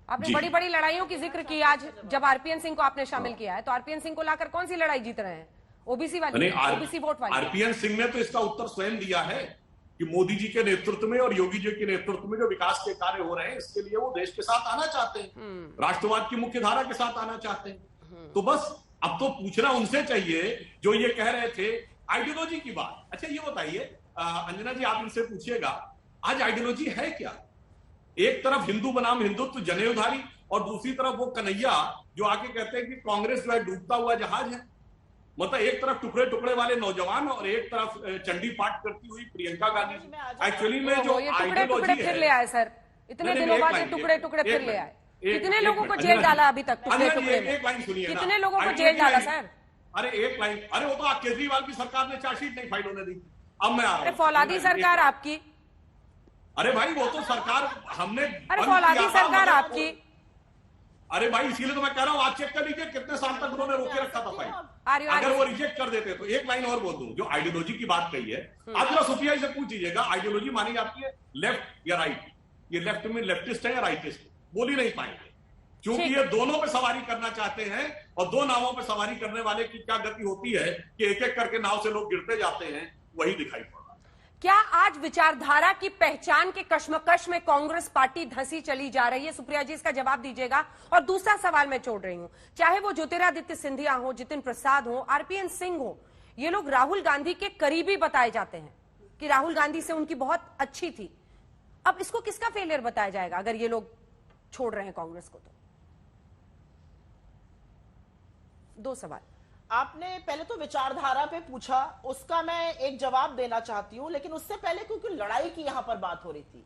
आपने बड़ी बड़ी लड़ाइयों की जिक्र की आज, जब आरपीएन सिंह को आपने शामिल किया है, तो आरपीएन सिंह को लाकर कौन सी लड़ाई जीत रहे हैं? ओबीसी वाली, ओबीसी वोट वाली। आरपीएन सिंह ने तो इसका उत्तर स्वयं दिया है कि मोदी जी के नेतृत्व में और योगी जी के नेतृत्व में जो विकास के कार्य हो रहे हैं, इसके लिए वो देश के साथ आना चाहते हैं, राष्ट्रवाद की मुख्य धारा के साथ आना चाहते हैं। तो बस अब तो पूछना उनसे चाहिए जो ये कह रहे थे आइडियोलॉजी की बात। अच्छा ये बताइए अंजना जी, आप इनसे पूछिएगा आज आइडियोलॉजी है क्या? एक तरफ हिंदू बनाम हिंदुत्व जनेऊधारी और दूसरी तरफ वो कन्हैया जो आके कहते हैं कि कांग्रेस जो है डूबता हुआ जहाज है। मतलब एक तरफ टुकड़े टुकड़े वाले नौजवान और एक तरफ चंडी पाठ करती हुई प्रियंका गांधी जी। एक्चुअली में जो आइडियोलॉजी है, फिर ले आए सर, इतने दिनों बाद ये टुकड़े टुकड़े फिर ले आए। कितने लोगों को जेल डाला अभी तक? टुकड़े टुकड़े में एक लाइन सुनिए, कितने लोगों को जेल डाला सर? अरे एक लाइन, अरे वो तो केजरीवाल की सरकार ने चार्जशीट नहीं फाइल होने दी। अब मैं आ रहा हूं, फौलादी सरकार आपकी। अरे भाई वो तो सरकार हमने, अरे फौलादी सरकार आपकी। अरे भाई इसीलिए तो मैं कह रहा हूं, आप चेक कर लीजिए कितने साल तक उन्होंने रोके रखा था फाइल। अगर वो रिजेक्ट कर देते तो एक लाइन और बोल दूं, जो आइडियोलॉजी की बात कही है, आप जरा सुफिया से पूछ लीजिएगा आइडियोलॉजी मानी जाती है लेफ्ट या राइट? ये लेफ्ट में लेफ्टिस्ट है या राइटिस्ट? बोल ही नहीं पाएंगे, क्योंकि ये दोनों पे सवारी करना चाहते हैं और दो नावों पे सवारी करने वाले की क्या गति होती है कि एक एक करके नाव से लोग गिरते जाते हैं, वही दिखाई पड़ रहा है। क्या आज विचारधारा की पहचान के कश्मकश में कांग्रेस पार्टी धंसी चली जा रही है? सुप्रिया जी इसका जवाब दीजिएगा। और दूसरा सवाल मैं छोड़ रही हूं, चाहे वो ज्योतिरादित्य सिंधिया हो, जितिन प्रसाद हो, आरपीएन सिंह हो, ये लोग राहुल गांधी के करीबी बताए जाते हैं कि राहुल गांधी से उनकी बहुत अच्छी थी। अब इसको किसका फेलियर बताया जाएगा अगर ये लोग छोड़ रहे हैं कांग्रेस को? तो दो सवाल। आपने पहले तो विचारधारा पे पूछा, उसका मैं एक जवाब देना चाहती हूं, लेकिन उससे पहले क्योंकि लड़ाई की यहां पर बात हो रही थी,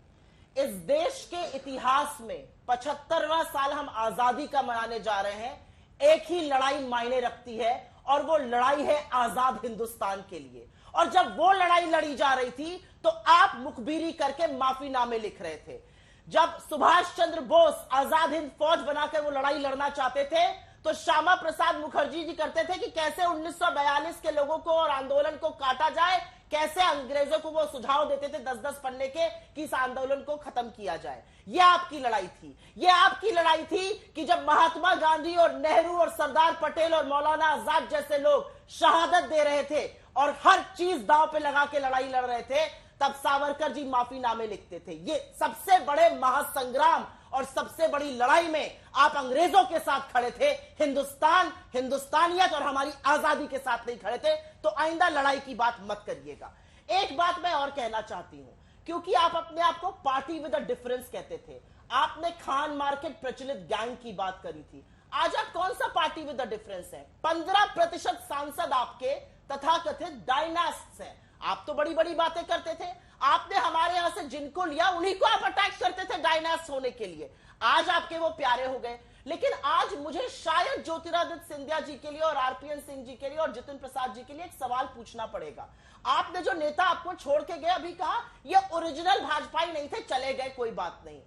इस देश के इतिहास में 75वां साल हम आजादी का मनाने जा रहे हैं। एक ही लड़ाई मायने रखती है और वो लड़ाई है आजाद हिंदुस्तान के लिए। और जब वो लड़ाई लड़ी जा रही थी तो आप मुखबिरी करके माफीनामे लिख रहे थे। जब सुभाष चंद्र बोस आजाद हिंद फौज बनाकर वो लड़ाई लड़ना चाहते थे तो श्यामा प्रसाद मुखर्जी जी करते थे कि कैसे 1942 के लोगों को और आंदोलन को काटा जाए, कैसे अंग्रेजों को वो सुझाव देते थे 10-10 पन्ने के कि इस आंदोलन को खत्म किया जाए। ये आपकी लड़ाई थी। ये आपकी लड़ाई थी कि जब महात्मा गांधी और नेहरू और सरदार पटेल और मौलाना आजाद जैसे लोग शहादत दे रहे थे और हर चीज दांव पे लगा के लड़ाई लड़ रहे थे, तब सावरकर जी माफीनामे लिखते थे। ये सबसे बड़े महासंग्राम और सबसे बड़ी लड़ाई में आप अंग्रेजों के साथ खड़े थे, हिंदुस्तान, हिंदुस्तानियत और हमारी आजादी के साथ नहीं खड़े थे। तो आइंदा लड़ाई की बात मत करिएगा। एक बात मैं और कहना चाहती हूं, क्योंकि आप अपने आप को पार्टी विद अ डिफरेंस कहते थे, आपने खान मार्केट प्रचलित गैंग की बात करी थी। आज आप कौन सा पार्टी विद अ डिफरेंस है? 15% सांसद आपके तथाकथित डायनास्ट्स हैं। आप तो बड़ी बड़ी बातें करते थे, आपने हमारे यहां से जिनको लिया उन्हीं को आप अटैक करते थे डायनास्ट होने के लिए। आज आपके वो प्यारे हो गए। लेकिन आज मुझे शायद ज्योतिरादित्य सिंधिया जी के लिए और आरपीएन सिंह जी के लिए और जितिन प्रसाद जी के लिए एक सवाल पूछना पड़ेगा। आपने जो नेता आपको छोड़ के गए, अभी कहा ये ओरिजिनल भाजपाई नहीं थे, चले गए, कोई बात नहीं।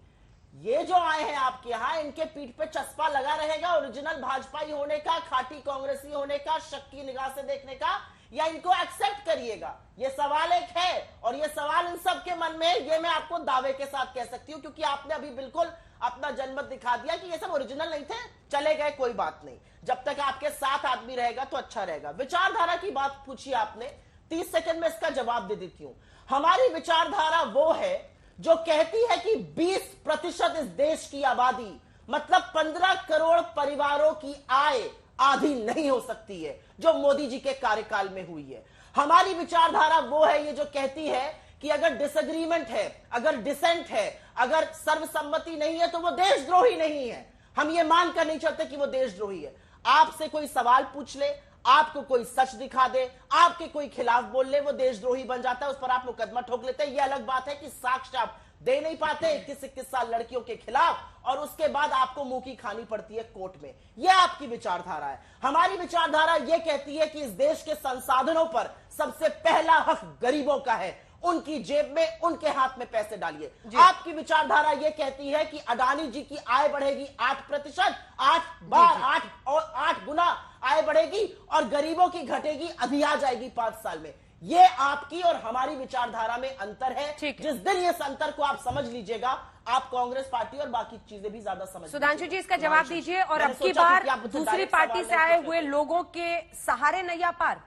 ये जो आए हैं आपके यहां, इनके पीठ पे चस्पा लगा रहेगा ओरिजिनल भाजपाई होने का, खाटी कांग्रेसी होने का, शक की निगाह से देखने का, या इनको एक्सेप्ट करिएगा? ये सवाल एक है और ये सवाल इन सब के मन में है। ये मैं आपको दावे के साथ कह सकती हूं, क्योंकि आपने अभी बिल्कुल अपना जनमत दिखा दिया कि ये सब ओरिजिनल नहीं थे, चले गए, कोई बात नहीं। जब तक आपके साथ आदमी रहेगा तो अच्छा रहेगा। विचारधारा की बात पूछी आपने, 30 सेकंड में इसका जवाब दे देती हूं। हमारी विचारधारा वो है जो कहती है कि 20% इस देश की आबादी, मतलब 15 करोड़ परिवारों की आय आधी नहीं हो सकती है जो मोदी जी के कार्यकाल में हुई है। हमारी विचारधारा वो है ये जो कहती है कि अगर डिसएग्रीमेंट है, अगर डिसेंट है, अगर सर्वसम्मति नहीं है तो वो देशद्रोही नहीं है। हम ये मानकर नहीं चलते कि वो देशद्रोही है। आपसे कोई सवाल पूछ ले, आपको कोई सच दिखा दे, आपके कोई खिलाफ बोल ले, वो देशद्रोही बन जाता है, उस पर आप मुकदमा ठोक लेते हैं। ये अलग बात है कि साक्ष्य आप दे नहीं पाते 21 साल लड़कियों के खिलाफ और उसके बाद आपको मुंह की खानी पड़ती है कोर्ट में। यह आपकी विचारधारा है। हमारी विचारधारा यह कहती है कि इस देश के संसाधनों पर सबसे पहला हक गरीबों का है, उनकी जेब में, उनके हाथ में पैसे डालिए। आपकी विचारधारा यह कहती है कि अडानी जी की आय बढ़ेगी 8%, 8 गुना आय बढ़ेगी और गरीबों की घटेगी, अधिया जाएगी 5 साल में। ये आपकी और हमारी विचारधारा में अंतर है। जिस दिन इस अंतर को आप समझ लीजिएगा, आप कांग्रेस पार्टी और बाकी चीजें भी ज्यादा समझ सुधांशु जी इसका जवाब दीजिए, और मैंने अब की सोचा बार कि आप मुझसे दूसरी direct पार्टी सवाल से नहीं आए पूछ हुए रहे। लोगों के सहारे नैया पार।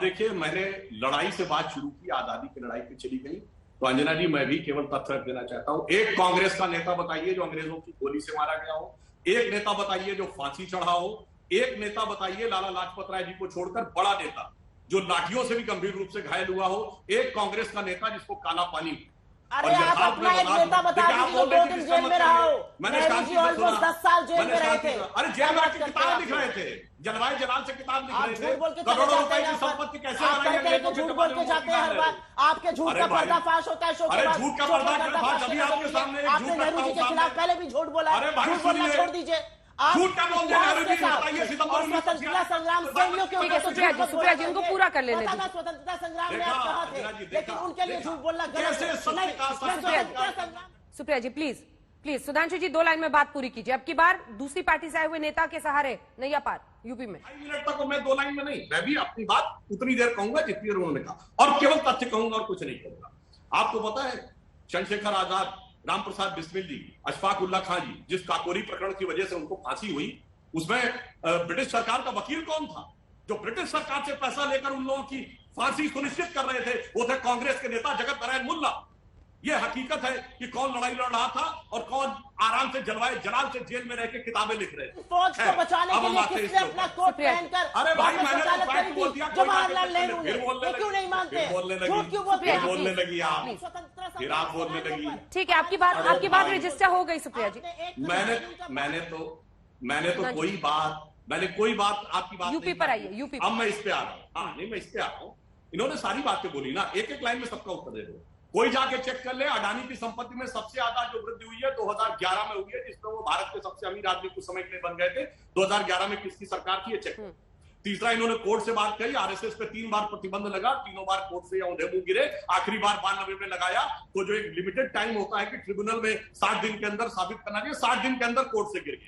देखिए, मैंने लड़ाई से बात शुरू की, आजादी की लड़ाई पे चली गई। तो अंजना जी, मैं भी केवल तथ्य देना चाहता हूं। एक कांग्रेस का नेता बताइए जो अंग्रेजों की गोली से मारा गया हो, एक नेता बताइए जो फांसी चढ़ा हो, एक नेता बताइए लाला लाजपत राय जी को छोड़कर बड़ा नेता जो लाठियों से भी गंभीर रूप से घायल हुआ हो, एक कांग्रेस का नेता जिसको काला पानी। अरे आप अपना एक नेता बता दीजिए जो 2 दिन जेल में रहा हो। मैंने नेहरू जी ऑलमोस्ट 10 साल जेल में रहे थे। अरे जेल में किताब लिख रहे थे, जलवायु जलाल से किताब लिख आप रहे झूठ थे, बोल के करोड़ों रुपए की संपत्ति कैसे आप बनाई करते हैं, झूठ बोल के जाते हैं हर बार। आपके झूठ का पर्दाफाश होता है शो के अरे बाद। झूठ का शो का पर्दाफाश अभी आपके सामने एक आपने झूठ नेहरू जी के खिलाफ पहले भी झूठ बोला है। अरे भाई झूठ बोलना सुनिए। छोड़ दीजिए। आप झूठ का बोलते हैं, इतिहास नेहरू के जी साथ बताइए सितंबर और स्वतंत्रता संग्राम सेनानियों के ठीक है, ऊपर तो सुप्रिया जी, झूठ सुप्रिया जी, बोलना उनको चाहिए। पूरा कर लेने पता था दीजिए। स्वतंत्रता संग्राम में देखा, आप कहाँ अंजना जी, थे, देखा, लेकिन उनके लिए देखा। झूठ बोलना गलत कैसे है। सत्य नहीं, का स्वतंत्रता संग्राम Supriya ji please please, Sudhanshu ji 2 line में बात पूरी कीजिए। अब की बार दूसरी पार्टी से आए हुए नेता के सहारे नैया पार यूपी में। 2 मिनट तक मैं 2 लाइन में नहीं, मैं भी अपनी बात उतनी देर कहूंगा जितनी देर उन्होंने कहा, और केवल तथ्य कहूंगा और कुछ नहीं कहूंगा। आपको पता है चंद्रशेखर आजाद, राम प्रसाद बिस्मिल जी, अशफाक उल्ला खां जी, जिस काकोरी प्रकरण की वजह से उनको फांसी हुई, उसमें ब्रिटिश सरकार का वकील कौन था? जो ब्रिटिश सरकार से पैसा लेकर उन लोगों की फांसी सुनिश्चित कर रहे थे, वो थे कांग्रेस के नेता जगत नारायण मुल्ला। ये हकीकत है कि कौन लड़ाई लड़ रहा था और कौन आराम से जलवायु जलाल से जेल में रह के किताबें लिख रहे थे। फौज को बचाने के लिए किसने अपना कोट पहनकर अरे भाई, वापस मैंने तो वकालत फैक्ट करी बोल थी दिया, जवाहरलाल नेहरू ने? फिर बोलने ये क्यों नहीं मानते? फिर बोलने लगी, झूठ क्यों बोलते फिर हैं? बोलने लगी आप, स्वतंत्रता फिर आप बोलने लगी। ठीक है, आपकी बात रजिस्टर हो गई सुप्रिया जी। मैंने तो कोई बात आपकी बात यूपी नहीं पर की। आइए, यूपी पर। अब मैं इस पे आ रहा हूँ। हाँ नहीं, मैं इस पे आ रहा हूँ। इन्होंने सारी बातें बोली ना, एक एक लाइन में सबका उत्तर दे दो। कोई जाके चेक कर ले, अडानी की संपत्ति में सबसे ज्यादा जो वृद्धि हुई है 2011 में हुई है, जिसमें वो भारत के सबसे अमीर आदमी कुछ समय के लिए बन गए थे। 2011 में किसकी सरकार थी, ये चेक। तीसरा, इन्होंने कोर्ट से बात कही, आरएसएस पे 3 बार प्रतिबंध लगा, तीनों बार कोर्ट से औंधे मुंह गिरे, आखिरी बार 92 में लगाया। तो जो एक लिमिटेड टाइम होता है कि ट्रिब्यूनल में 60 दिन के अंदर साबित करना चाहिए, 60 दिन के अंदर कोर्ट से गिर गए।